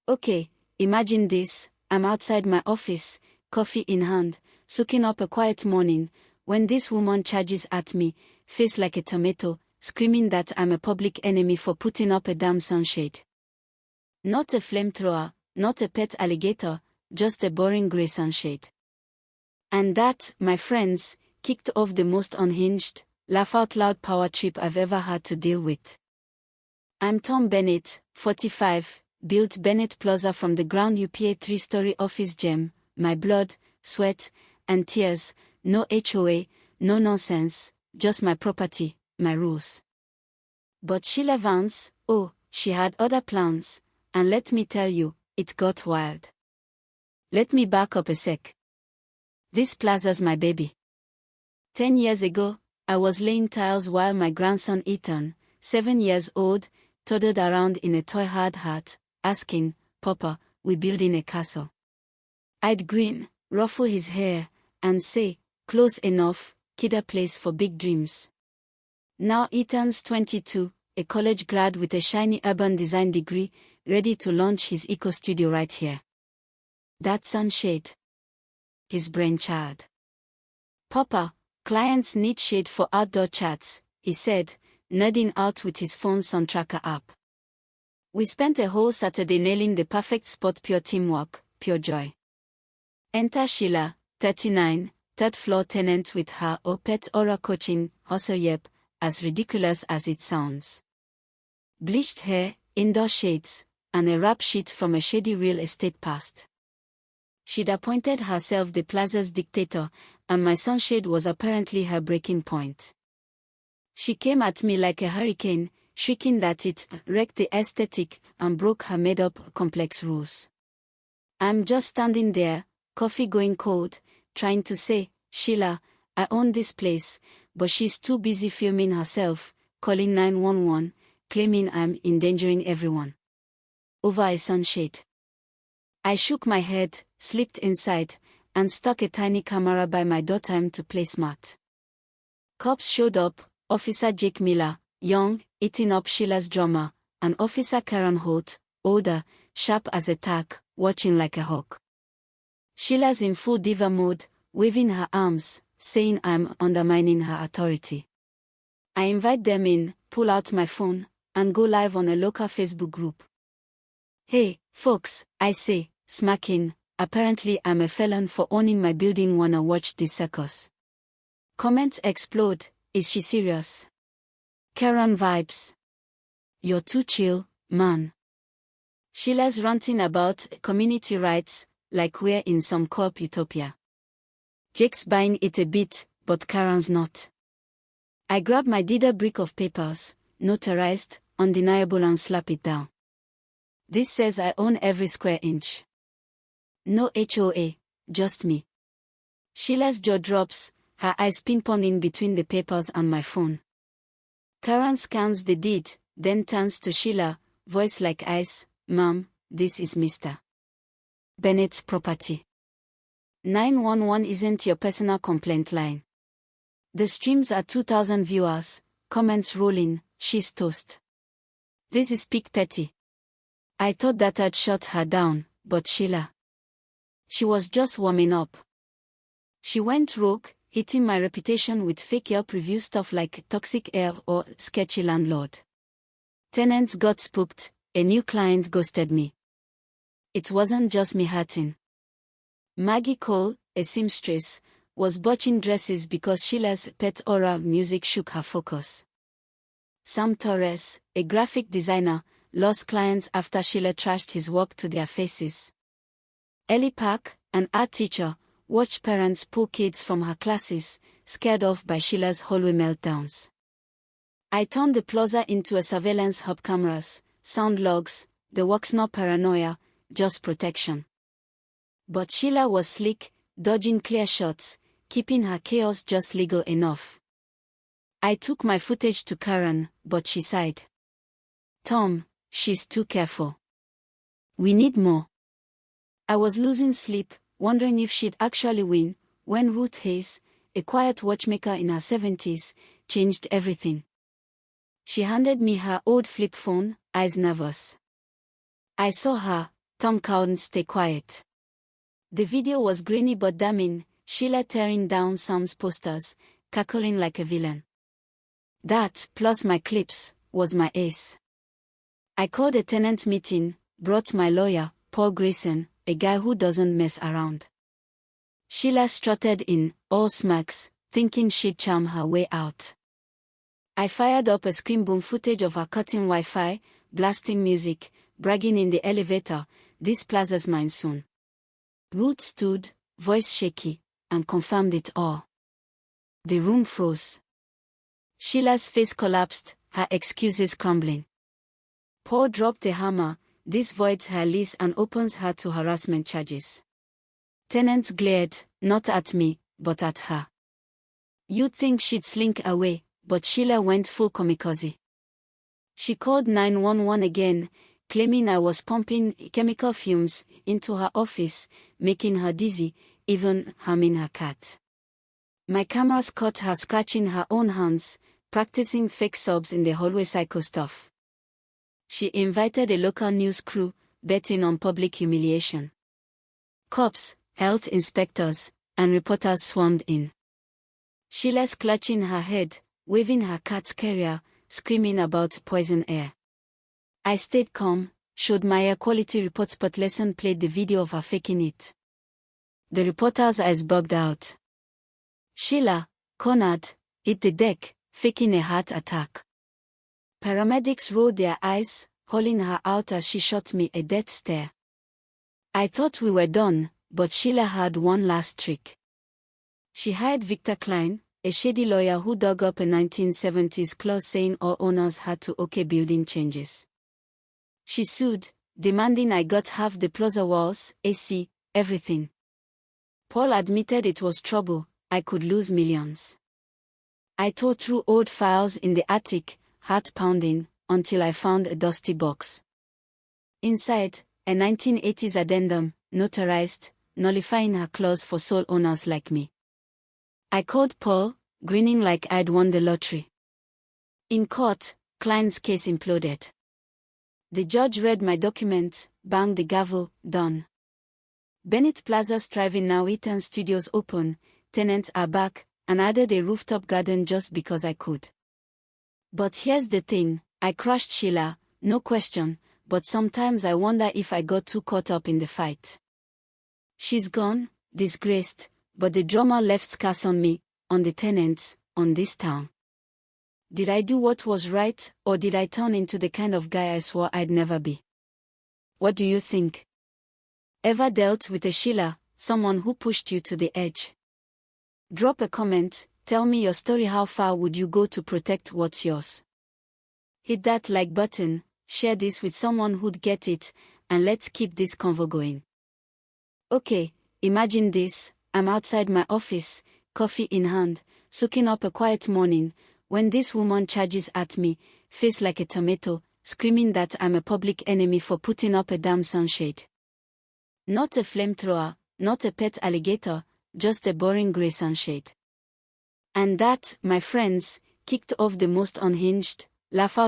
Okay, imagine this, I'm outside my office, coffee in hand, soaking up a quiet morning, when this woman charges at me, face like a tomato, screaming that I'm a public enemy for putting up a damn sunshade. Not a flamethrower, not a pet alligator, just a boring grey sunshade. And that, my friends, kicked off the most unhinged, laugh-out-loud power trip I've ever had to deal with. I'm Tom Bennett, 45, built Bennett Plaza from the ground up, a 3-story office gem, my blood, sweat, and tears, no HOA, no nonsense, just my property, my rules. But Sheila Vance, oh, she had other plans, and let me tell you, it got wild. Let me back up a sec. This plaza's my baby. 10 years ago, I was laying tiles while my grandson Ethan, 7 years old, toddled around in a toy hard hat, asking, "Papa, we building a castle?" I'd grin, ruffle his hair, and say, "Close enough, kidder place for big dreams." Now Ethan's 22, a college grad with a shiny urban design degree, ready to launch his eco studio right here. That sunshade. His brainchild. "Papa, clients need shade for outdoor chats," he said, nerding out with his phone's sun tracker app. We spent a whole Saturday nailing the perfect spot, pure teamwork, pure joy. Enter Sheila, 39, third-floor tenant with her pet aura coaching hustle, yep, as ridiculous as it sounds. Bleached hair, indoor shades, and a rap sheet from a shady real estate past. She'd appointed herself the plaza's dictator, and my sunshade was apparently her breaking point. She came at me like a hurricane, shrieking that it wrecked the aesthetic and broke her made-up complex rules. I'm just standing there, coffee going cold, trying to say, "Sheila, I own this place," but she's too busy filming herself, calling 911, claiming I'm endangering everyone. Over a sunshade. I shook my head, slipped inside, and stuck a tiny camera by my door. Time to play smart. Cops showed up, Officer Jake Miller, young, eating up Sheila's drama, and Officer Karen Holt, older, sharp as a tack, watching like a hawk. Sheila's in full diva mode, waving her arms, saying I'm undermining her authority. I invite them in, pull out my phone, and go live on a local Facebook group. "Hey, folks," I say, smacking, apparently I'm a felon for owning my building. Wanna watch this circus? Comments explode, "Is she serious?" Karen vibes. "You're too chill, man." Sheila's ranting about community rights, like we're in some co-op utopia. Jake's buying it a bit, but Karen's not. I grab my Dida brick of papers, notarized, undeniable, and slap it down. This says I own every square inch. No HOA, just me. Sheila's jaw drops, her eyes ping-ponging between the papers and my phone. Karen scans the deed, then turns to Sheila, voice like ice, "Ma'am, this is Mr. Bennett's property. 911 isn't your personal complaint line." The streams are 2,000 viewers, comments rolling, she's toast. This is peak petty. I thought that I'd shut her down, but Sheila. She was just warming up. She went rogue, hitting my reputation with fake Yelp review stuff like toxic air or sketchy landlord. Tenants got spooked, a new client ghosted me. It wasn't just me hurting. Maggie Cole, a seamstress, was botching dresses because Sheila's pet aura music shook her focus. Sam Torres, a graphic designer, lost clients after Sheila trashed his work to their faces. Ellie Park, an art teacher, watched parents pull kids from her classes, scared off by Sheila's hallway meltdowns. I turned the plaza into a surveillance hub: cameras, sound logs, the works, no paranoia, just protection. But Sheila was slick, dodging clear shots, keeping her chaos just legal enough. I took my footage to Karen, but she sighed. "Tom, she's too careful. We need more." I was losing sleep, wondering if she'd actually win, when Ruth Hayes, a quiet watchmaker in her 70s, changed everything. She handed me her old flip phone, eyes nervous. I saw her, Tom couldn't stay quiet. The video was grainy but damning, Sheila tearing down Sam's posters, cackling like a villain. That, plus my clips, was my ace. I called a tenant meeting, brought my lawyer, Paul Grayson, a guy who doesn't mess around. Sheila strutted in, all smirks, thinking she'd charm her way out. I fired up a screen boom footage of her cutting Wi-Fi, blasting music, bragging in the elevator, "This plaza's mine soon." Ruth stood, voice shaky, and confirmed it all. The room froze. Sheila's face collapsed, her excuses crumbling. Paul dropped a hammer, "This voids her lease and opens her to harassment charges." Tenants glared, not at me, but at her. You'd think she'd slink away, but Sheila went full kamikaze. She called 911 again, claiming I was pumping chemical fumes into her office, making her dizzy, even harming her cat. My cameras caught her scratching her own hands, practicing fake sobs in the hallway psycho stuff. She invited a local news crew, betting on public humiliation. Cops, health inspectors, and reporters swarmed in. Sheila's clutching her head, waving her cat's carrier, screaming about poison air. I stayed calm, showed my air quality reports, but Lesson played the video of her faking it. The reporter's eyes bugged out. Sheila, cornered, hit the deck, faking a heart attack. Paramedics rolled their eyes, hauling her out as she shot me a death stare. I thought we were done, but Sheila had one last trick. She hired Victor Klein, a shady lawyer who dug up a 1970s clause saying all owners had to okay building changes. She sued, demanding I got half the plaza walls, AC, everything. Paul admitted it was trouble, I could lose millions. I tore through old files in the attic, heart pounding, until I found a dusty box. Inside, a 1980s addendum, notarized, nullifying her clause for sole owners like me. I called Paul, grinning like I'd won the lottery. In court, Klein's case imploded. The judge read my documents, banged the gavel, done. Bennett Plaza's thriving now, Eaton Studios open, tenants are back, and added a rooftop garden just because I could. But here's the thing, I crushed Sheila, no question, but sometimes I wonder if I got too caught up in the fight. She's gone, disgraced, but the drama left scars on me, on the tenants, on this town. Did I do what was right, or did I turn into the kind of guy I swore I'd never be? What do you think? Ever dealt with a Sheila, someone who pushed you to the edge? Drop a comment, tell me your story. How far would you go to protect what's yours? Hit that like button, share this with someone who'd get it, and let's keep this convo going. Okay, imagine this, I'm outside my office, coffee in hand, soaking up a quiet morning, when this woman charges at me, face like a tomato, screaming that I'm a public enemy for putting up a damn sunshade. Not a flamethrower, not a pet alligator, just a boring grey sunshade. And that, my friends, kicked off the most unhinged, laugh out